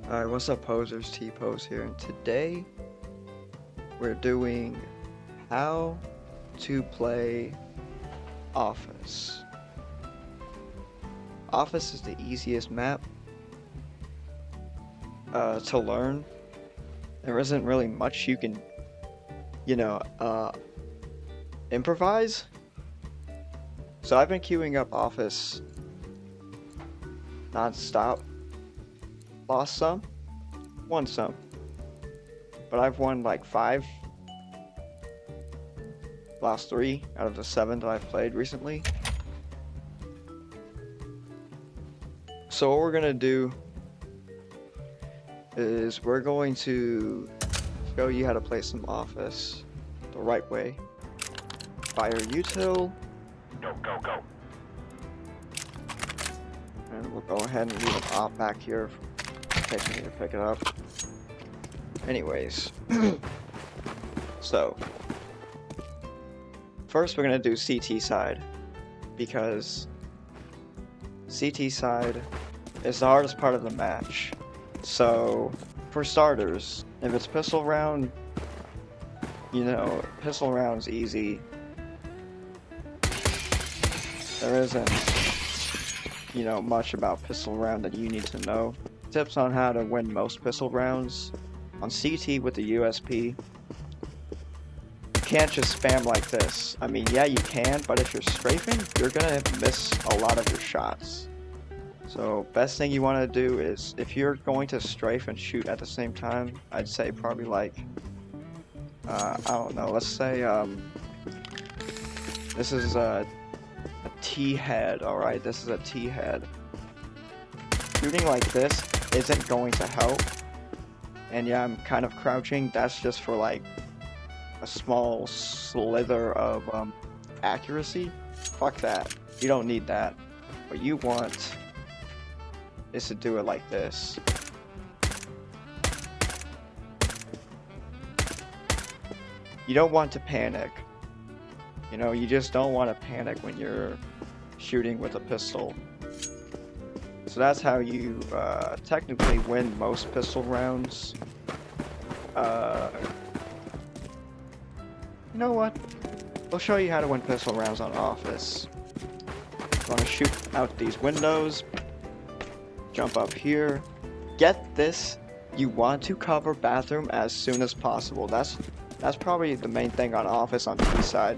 Alright, what's up, posers? T-Pose here, and today we're doing how to play Office. Office is the easiest map to learn. There isn't really much you can, improvise. So I've been queuing up Office non-stop. Lost some, won some, but I've won like 5, lost 3 out of the 7 that I've played recently. So what we're gonna do is we're going to show you how to play some Office the right way. Fire util. Go. And we'll go ahead and leave an op back here in case we need to pick it up. Anyways, so first we're gonna do CT side because CT side is the hardest part of the match. So for starters, if it's pistol round, pistol round's easy. There isn't much about pistol round that you need to know. Tips on how to win most pistol rounds. On CT with the USP, you can't just spam like this. I mean, yeah, you can, but if you're strafing, you're gonna miss a lot of your shots. So best thing you want to do is, if you're going to strafe and shoot at the same time, I'd say probably like, I don't know, let's say, this is a T-head, alright? This is a T-head. Shooting like this isn't going to help. And yeah, I'm kind of crouching. That's just for like a small slither of accuracy. Fuck that. You don't need that. What you want is to do it like this. You don't want to panic. You just don't want to panic when you're shooting with a pistol. So that's how you technically win most pistol rounds. You know what? We'll show you how to win pistol rounds on Office. You want to shoot out these windows. Jump up here. Get this. You want to cover bathroom as soon as possible. That's probably the main thing on Office on T side.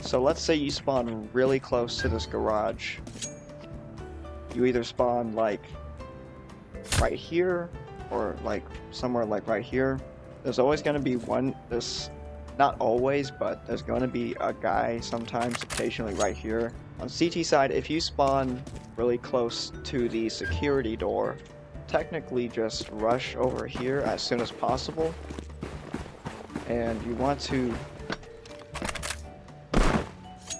So let's say you spawn really close to this garage. You either spawn like right here or like somewhere like right here. There's always going to be one, not always, but there's going to be a guy sometimes, occasionally right here. On CT side, if you spawn really close to the security door, technically just rush over here as soon as possible. And you want to...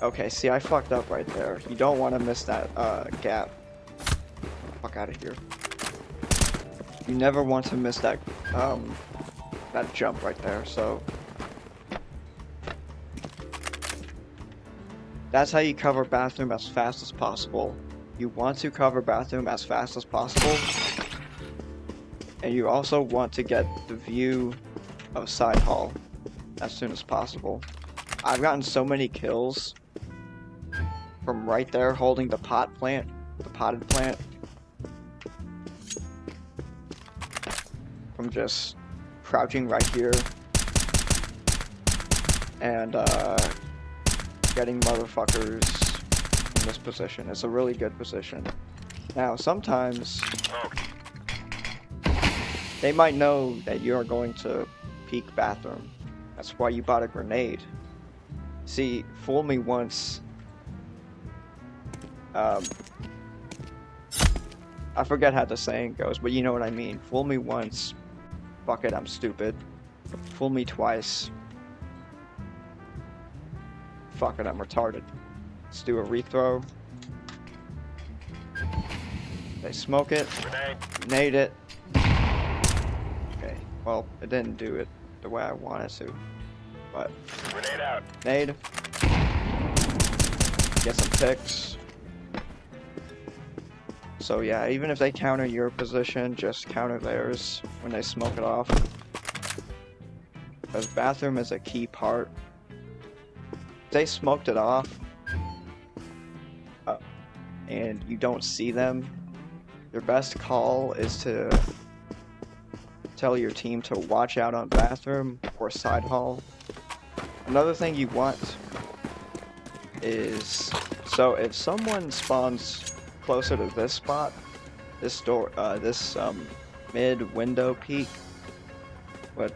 Okay, see, I fucked up right there. You don't want to miss that gap. Fuck out of here. You never want to miss that that jump right there. So that's how you cover bathroom as fast as possible. You want to cover bathroom as fast as possible, and you also want to get the view of side hall as soon as possible. I've gotten so many kills from right there holding the potted plant. From just crouching right here and getting motherfuckers in this position. It's a really good position. Now, sometimes they might know that you're going to peek bathroom. That's why you bought a grenade. See, fool me once. I forget how the saying goes, but you know what I mean. Fool me once. Fuck it, I'm stupid. Fool me twice. Fuck it, I'm retarded. Let's do a rethrow. They smoke it. Nade it. Okay, well, it didn't do it the way I wanted to. But Grenade out. Nade. Get some picks. So yeah, even if they counter your position, just counter theirs when they smoke it off. Because bathroom is a key part. If they smoked it off, and you don't see them, your best call is to tell your team to watch out on bathroom or side hall. Another thing you want is, so if someone spawns closer to this spot, this door, this mid window peak, what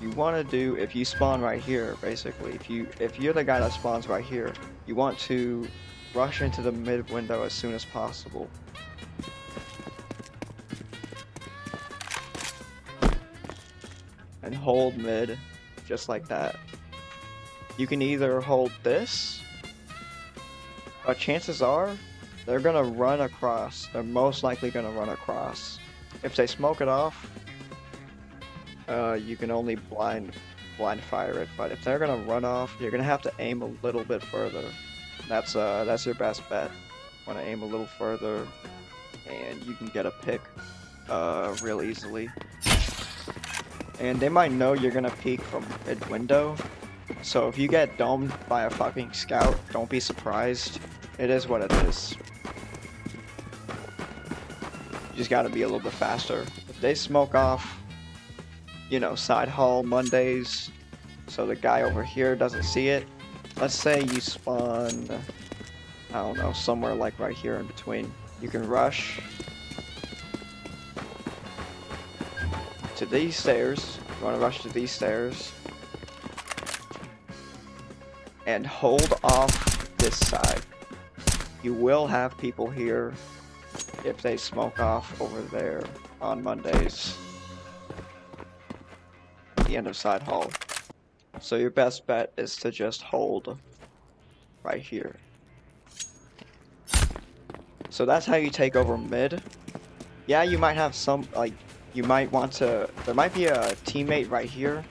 you want to do, if you spawn right here, basically, if you're the guy that spawns right here, you want to rush into the mid window as soon as possible. And hold mid, just like that. You can either hold this, but chances are they're gonna run across. They're most likely gonna run across. If they smoke it off, you can only blind fire it. But if they're gonna run off, you're gonna have to aim a little bit further. That's your best bet. Want to aim a little further, and you can get a pick real easily. And they might know you're gonna peek from mid window, so if you get domed by a fucking scout, don't be surprised. It is what it is. You just gotta be a little bit faster. If they smoke off, you know, side hall Mondays, so the guy over here doesn't see it. Let's say you spawn, I don't know, somewhere like right here in between. You can rush to these stairs. You want to rush to these stairs and hold off this side. You will have people here if they smoke off over there on Mondays at the end of side hall. So your best bet is to just hold right here. So that's how you take over mid. Yeah, you might have some, like, you might want to, there might be a teammate right here,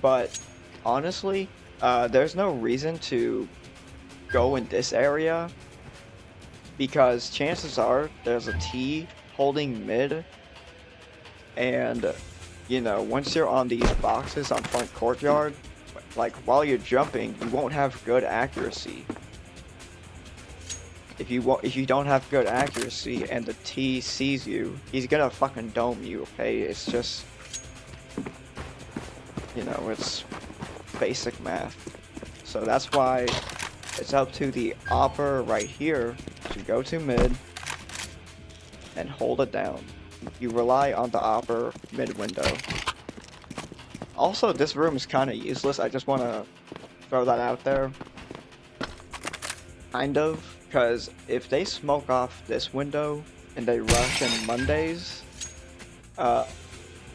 but honestly, there's no reason to go in this area, because chances are there's a T holding mid, and you know, once you're on these boxes on front courtyard, like while you're jumping, you won't have good accuracy. If you don't have good accuracy and the T sees you, he's gonna fucking dome you, okay? It's just, you know, it's basic math. So that's why it's up to the opper right here to go to mid and hold it down. You rely on the opper mid window. Also, this room is kind of useless. I just want to throw that out there. Kind of. Because if they smoke off this window and they rush in Mondays,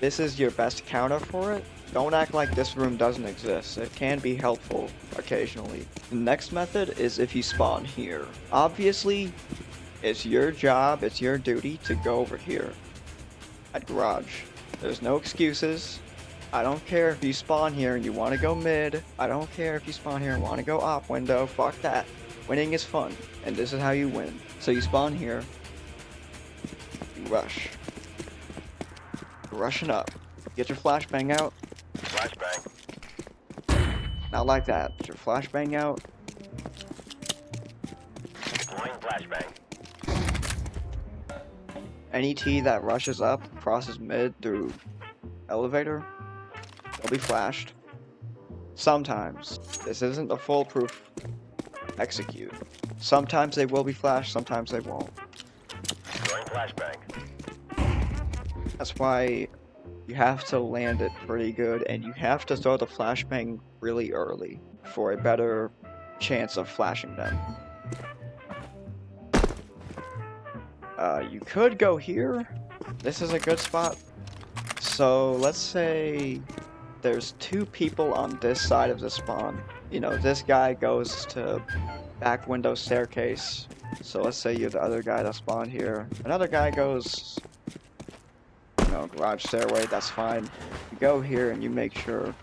this is your best counter for it. Don't act like this room doesn't exist. It can be helpful occasionally. The next method is if you spawn here. Obviously, it's your job, it's your duty to go over here at garage. There's no excuses. I don't care if you spawn here and you want to go mid. I don't care if you spawn here and want to go op window. Fuck that. Winning is fun, and this is how you win. So you spawn here, you rush. You're rushing up. Get your flashbang out. Flashbang. Not like that. Get your flashbang out. Deploying flashbang. Any T that rushes up, crosses mid through elevator, they'll be flashed. Sometimes. This isn't a foolproof execute. Sometimes they will be flashed, sometimes they won't. Throwing flashbang. That's why you have to land it pretty good, and you have to throw the flashbang really early for a better chance of flashing them. You could go here. This is a good spot. So let's say there's two people on this side of the spawn. You know, this guy goes to back window staircase. So let's say you're the other guy that spawned here. Another guy goes, you know, garage stairway, that's fine. You go here and you make sure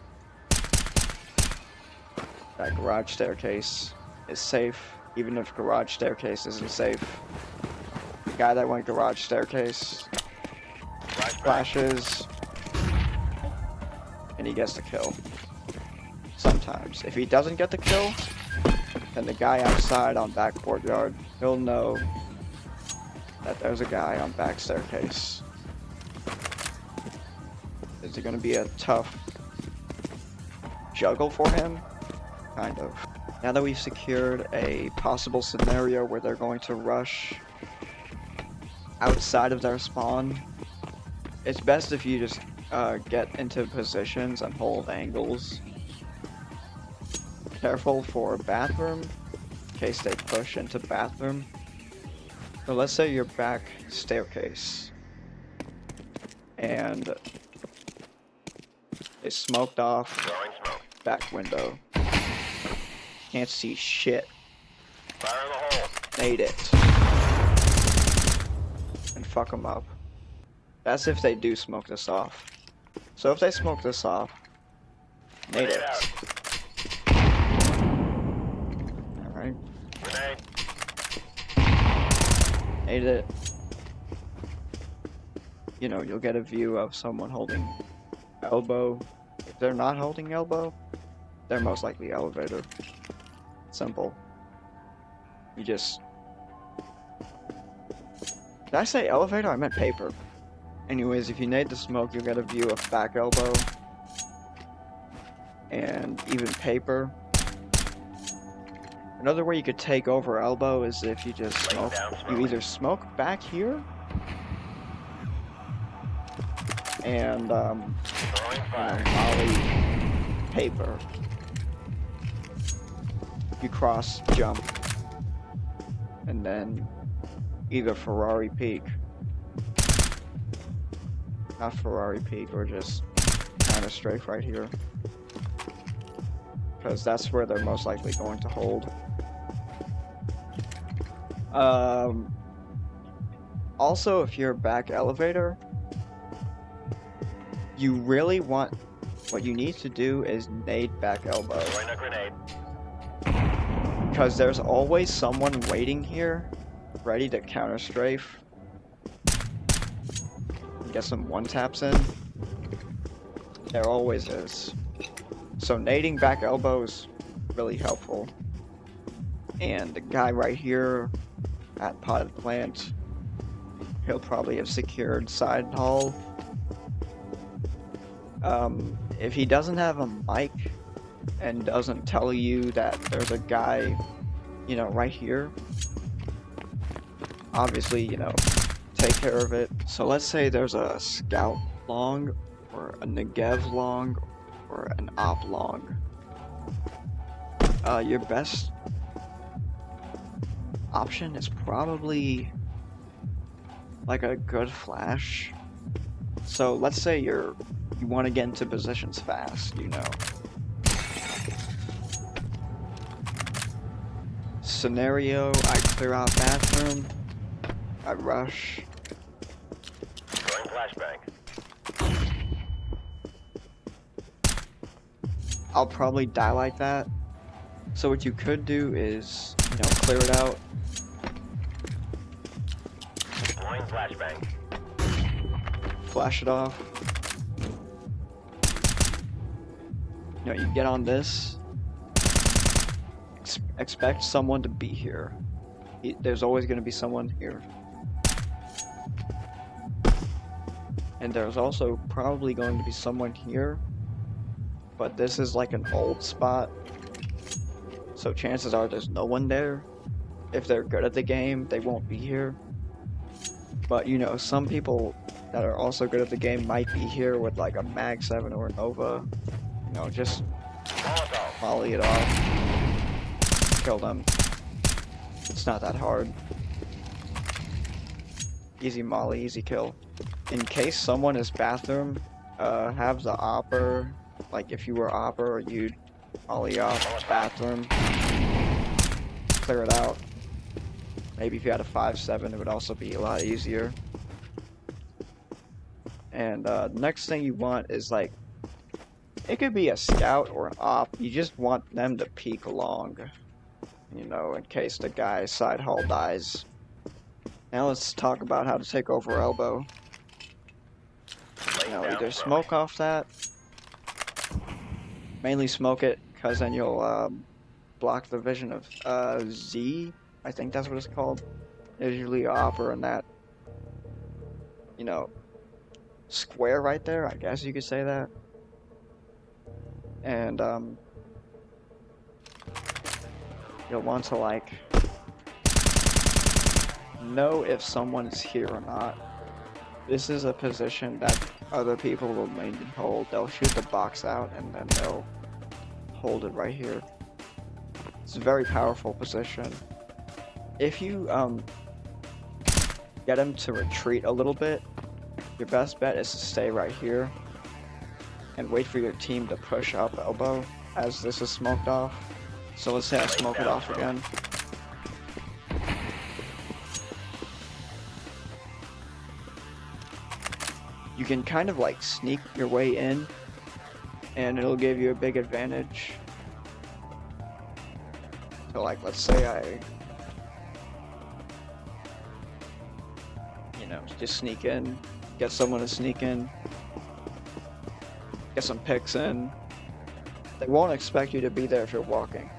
that garage staircase is safe. even if garage staircase isn't safe. The guy that went garage staircase flashes, and he gets the kill. Sometimes. If he doesn't get the kill, then the guy outside on back courtyard, he'll know that there's a guy on back staircase. Is it going to be a tough juggle for him? Kind of. Now that we've secured a possible scenario where they're going to rush outside of their spawn, it's best if you just get into positions and hold angles. Careful for bathroom, in case they push into bathroom. So let's say you're back staircase, and they smoked off back window. Can't see shit. Fire in the hole. Nade it. And fuck them up. That's if they do smoke this off. So if they smoke this off, nade it. Alright. Grenade. Nade it. You know, you'll get a view of someone holding elbow. If they're not holding elbow, they're most likely elevator. Simple. You just... Did I say elevator? I meant paper. Anyways, if you nade the smoke, you'll get a view of back elbow. And even paper. Another way you could take over elbow is if you just smoke. You either smoke back here, and molly paper. You cross jump, and then either Ferrari peak, not Ferrari peak, or just kind of strafe right here, because that's where they're most likely going to hold. Also, if you're back elevator, you really want, what you need to do is nade back elbow. Throwing a grenade. Because there's always someone waiting here, ready to counter strafe. Get some one taps in. There always is. So nading back elbow is really helpful. And the guy right here at potted plant, he'll probably have secured side hall. If he doesn't have a mic and doesn't tell you that there's a guy, you know, right here, obviously, you know, take care of it. So let's say there's a scout long, or a Negev long, or an op long. Your best option is probably like a good flash. So let's say you want to get into positions fast, you know. Scenario, I clear out bathroom, I rush. Throwing flashbang. I'll probably die like that. So what you could do is, you know, clear it out. Deploying flashbang. Flash it off. You know, you get on this. Expect someone to be here. There's always going to be someone here. And there's also probably going to be someone here. But this is like an old spot. So chances are there's no one there. If they're good at the game, they won't be here. But you know, some people that are also good at the game might be here with like a Mag 7 or a Nova. You know, just volley it off. Kill them. It's not that hard. Easy molly, easy kill. In case someone is bathroom, have the opper, like if you were opper, you'd molly off bathroom. Clear it out. Maybe if you had a 5-7, it would also be a lot easier. And the next thing you want is like, it could be a scout or an op. You just want them to peek along. you know, in case the guy's side hall dies. Now let's talk about how to take over elbow. You know, either smoke off that, mainly smoke it, because then you'll block the vision of Z, I think that's what it's called. There's usually an opera in that, you know, square right there, I guess you could say that. And you'll want to like know if someone's here or not. This is a position that other people will mainly hold. They'll shoot the box out and then they'll hold it right here. It's a very powerful position. If you get him to retreat a little bit, your best bet is to stay right here and wait for your team to push up elbow as this is smoked off. So let's say I smoke it off again. You can kind of like sneak your way in and it'll give you a big advantage. So like, let's say I, you know, just sneak in, get someone to sneak in, get some picks in. They won't expect you to be there if you're walking.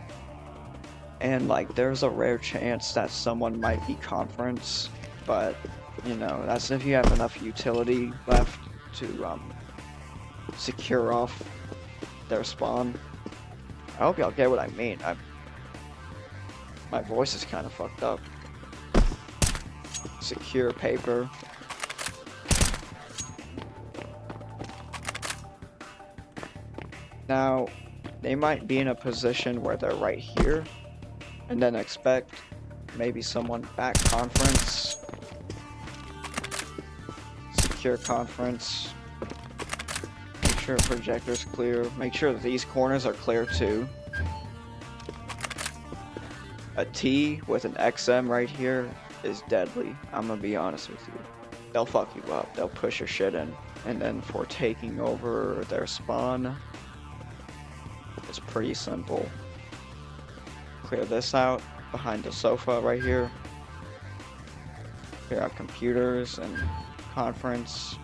And like, there's a rare chance that someone might be conference, but you know, that's if you have enough utility left to secure off their spawn. I hope y'all get what I mean. My voice is kind of fucked up. Secure paper. Now, they might be in a position where they're right here, and then expect maybe someone back conference. Secure conference. Make sure projector's clear. Make sure that these corners are clear too. A T with an XM right here is deadly. I'm gonna be honest with you. They'll fuck you up. They'll push your shit in. And then for taking over their spawn, it's pretty simple. Clear this out behind the sofa right here. Clear out computers and conference.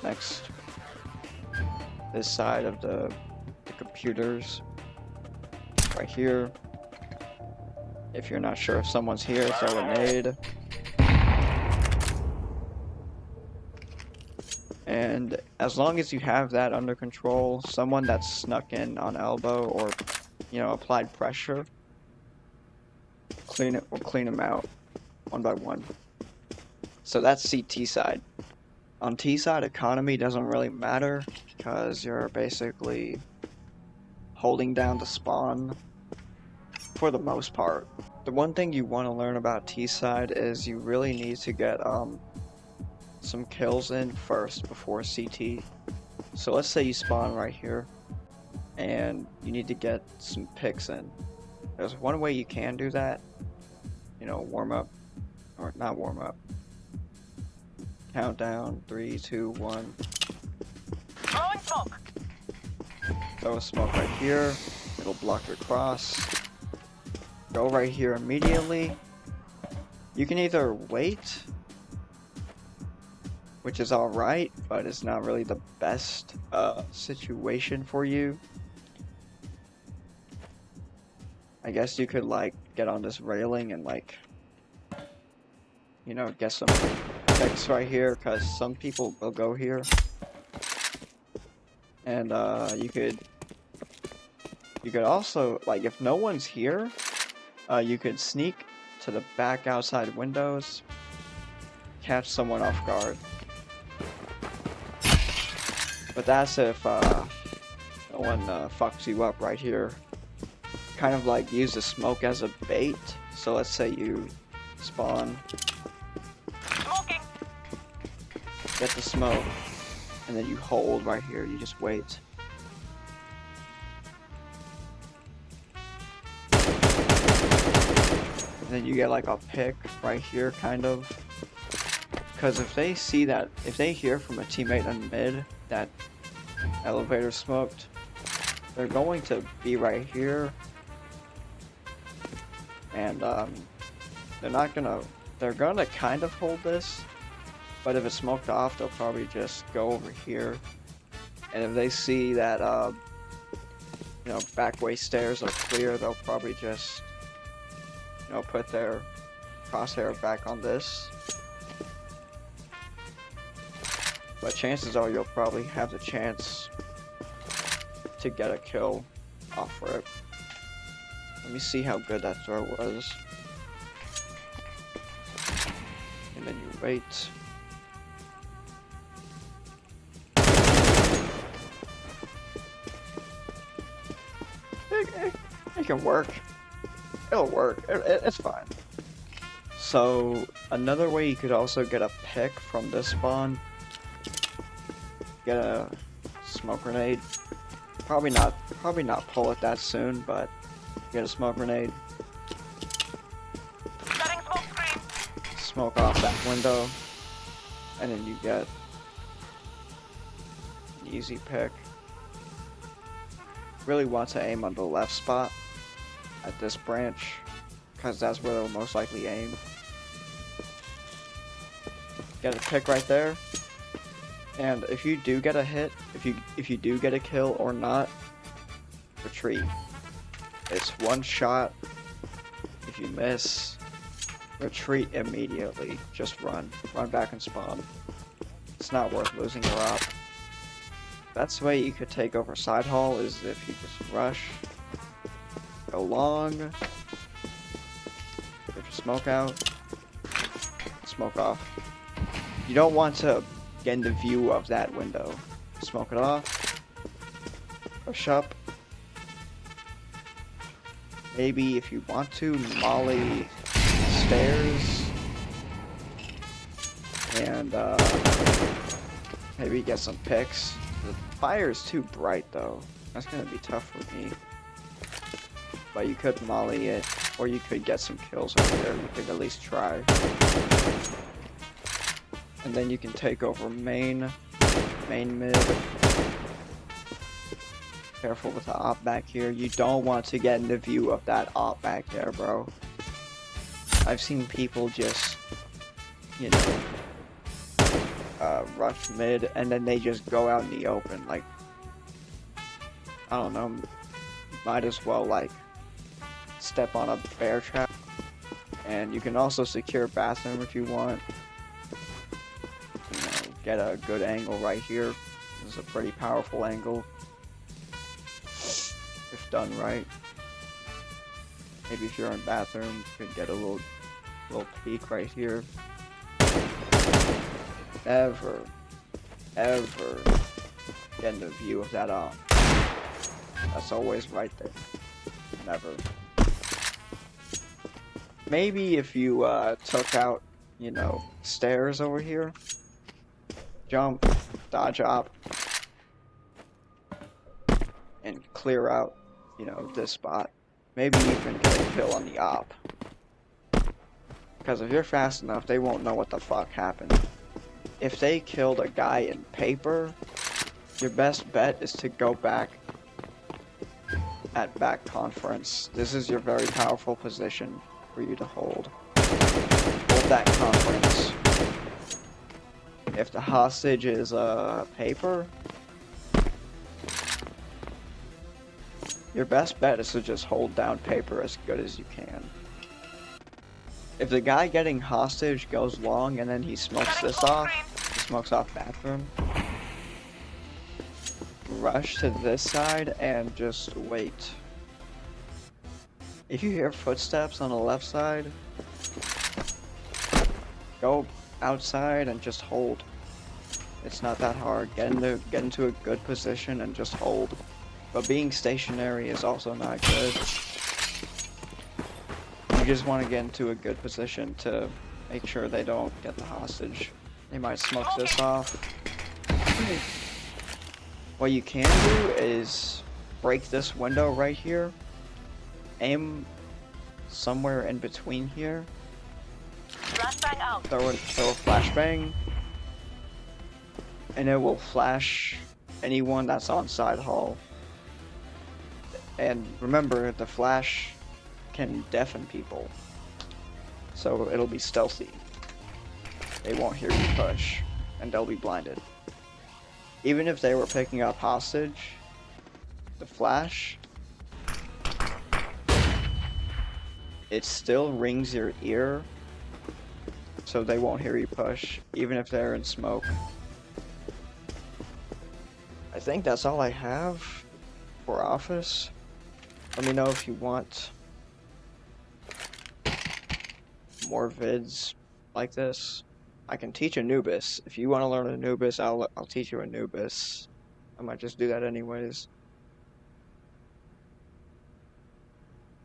Next, this side of the computers right here. If you're not sure if someone's here, throw a nade. And as long as you have that under control, someone that's snuck in on elbow or, you know, applied pressure, we'll clean them out one by one. So that's CT side. On T side, economy doesn't really matter because you're basically holding down the spawn for the most part. The one thing you want to learn about T side is you really need to get some kills in first before CT. So let's say you spawn right here and you need to get some picks in. There's one way you can do that, you know, warm up, or not warm up. Countdown, 3, 2, 1. Throwing smoke. Throw a smoke right here. It'll block your cross. Go right here immediately. You can either wait, which is alright, but it's not really the best situation for you. I guess you could like get on this railing and like, you know, get some picks right here, because some people will go here. And you could also, like, if no one's here, you could sneak to the back outside windows, catch someone off guard. But that's if no one fucks you up right here. Kind of like use the smoke as a bait. So let's say you spawn, Smoking. get the smoke, and then you hold right here. You just wait. And then you get like a pick right here, kind of. Because if they see that, if they hear from a teammate in mid that elevator smoked, they're going to be right here And they're gonna kind of hold this, but if it's smoked off, they'll probably just go over here. And if they see that, back way stairs are clear, they'll probably just, put their crosshair back on this. But chances are you'll probably have the chance to get a kill off rip. Let me see how good that throw was. And then you wait. It can work. It'll work. It's fine. So another way you could also get a pick from this spawn. Get a smoke grenade. Probably not pull it that soon, but get a smoke grenade. Setting smoke screen. Smoke off that window, and then you get an easy pick. Really want to aim on the left spot at this branch, because that's where they'll most likely aim. Get a pick right there, and if you do get a hit, if you do get a kill or not, retreat. It's one shot. If you miss, retreat immediately. Just run back and spawn. It's not worth losing your op. Best way you could take over side hall is if you just rush, go long, get your smoke out, smoke off. You don't want to get in the view of that window. Smoke it off, push up. Maybe if you want to, molly stairs, and maybe get some picks. The fire is too bright though. That's gonna be tough for me. But you could molly it, or you could get some kills over there. You could at least try. And then you can take over main mid. Careful with the op back here. You don't want to get in the view of that op back there, bro. I've seen people just, rush mid, and then they just go out in the open. Like, I don't know, might as well, like, step on a bear trap. And you can also secure bathroom if you want. Get a good angle right here. This is a pretty powerful angle. If done right. Maybe if you're in bathroom, you could get a little peek right here. Ever get in the view of that op. That's always right there. Never. Maybe if you took out, stairs over here. Jump, dodge op, and clear out, this spot. Maybe you can get a kill on the op. Because if you're fast enough, they won't know what the fuck happened. If they killed a guy in paper, your best bet is to go back at back conference. This is your very powerful position for you to hold. Hold that conference. If the hostage is paper, your best bet is to just hold down paper as good as you can. If the guy getting hostage goes long and then he smokes this off, he smokes off bathroom, rush to this side and just wait. If you hear footsteps on the left side, go outside and just hold. It's not that hard. Get into a good position and just hold. But being stationary is also not good. You just want to get into a good position to make sure they don't get the hostage. They might smoke this off. What you can do is break this window right here. Aim somewhere in between here. Flashbang out. Throw a flashbang, and it will flash anyone that's on side hall. And remember, the flash can deafen people. So it'll be stealthy. They won't hear you push, and they'll be blinded. Even if they were picking up hostage, the flash, it still rings your ear, so they won't hear you push, even if they're in smoke. I think that's all I have for Office. Let me know if you want more vids like this. I can teach Anubis. If you want to learn Anubis, I'll teach you Anubis. I might just do that anyways.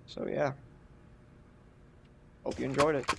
So yeah. Hope you enjoyed it.